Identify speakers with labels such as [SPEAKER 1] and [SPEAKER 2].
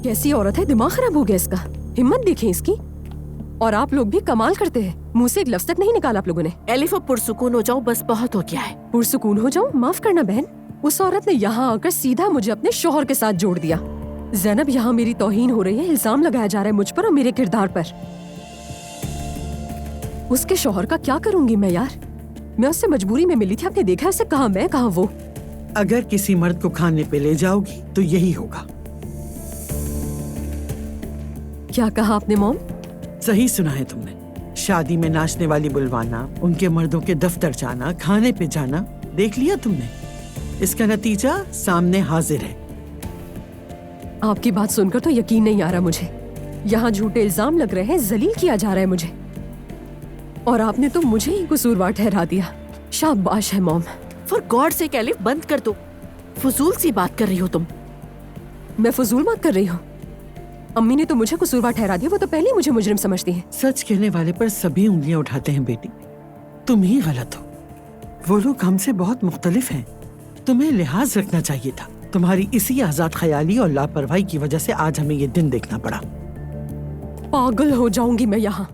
[SPEAKER 1] कैसी औरत है, दिमाग खराब हो गया इसका। हिम्मत देखें इसकी। और आप लोग भी कमाल करते हैं, मुंह से एक लफ्ज तक नहीं निकाला आप लोगों ने।
[SPEAKER 2] एलिफ अब पुरसुकून हो जाओ, बस बहुत हो गया है।
[SPEAKER 1] पुरसुकून हो जाऊं? माफ करना बहन, उस औरत ने यहाँ आकर सीधा मुझे अपने शौहर के साथ जोड़ दिया। ज़ैनब, यहाँ मेरी तौहीन हो रही है, इल्जाम लगाया जा रहा है मुझ पर और मेरे किरदार पर। उसके शौहर का क्या करूंगी मैं यार? मैं उससे मजबूरी में मिली थी, आपने देखा है उसे, कहाँ मैं कहाँ वो।
[SPEAKER 3] अगर किसी मर्द को खाने पे ले जाओगी तो यही होगा।
[SPEAKER 1] क्या कहा आपने मॉम?
[SPEAKER 3] सही सुना है तुमने। शादी में नाचने वाली बुलवाना, उनके मर्दों के दफ्तर जाना, खाने पे जाना, देख लिया तुमने। इसका नतीजा सामने हाजिर है।
[SPEAKER 1] आपकी बात सुनकर तो यकीन नहीं आ रहा मुझे। यहाँ झूठे इल्जाम लग रहे हैं, जलील किया जा रहा है मुझे, और आपने तो मुझे ही कसूरवार ठहरा दिया। शाबाश है मॉम।
[SPEAKER 2] फॉर गॉड से एलिफ, बंद कर दो। फजूल सी बात कर रही हो तुम।
[SPEAKER 1] मैं फजूल बात कर रही हूँ? अम्मी ने तो मुझे कसूरवार ठहरा दिया, वो तो पहले ही मुझे मुजरिम समझती हैं।
[SPEAKER 3] सच कहने वाले पर सभी उंगलियां उठाते हैं बेटी, तुम ही गलत हो। वो लोग हमसे बहुत मुख्तलिफ हैं, तुम्हें लिहाज रखना चाहिए था। तुम्हारी इसी आजाद ख्याली और लापरवाही की वजह से आज हमें ये दिन देखना पड़ा।
[SPEAKER 1] पागल हो जाऊंगी मैं यहाँ।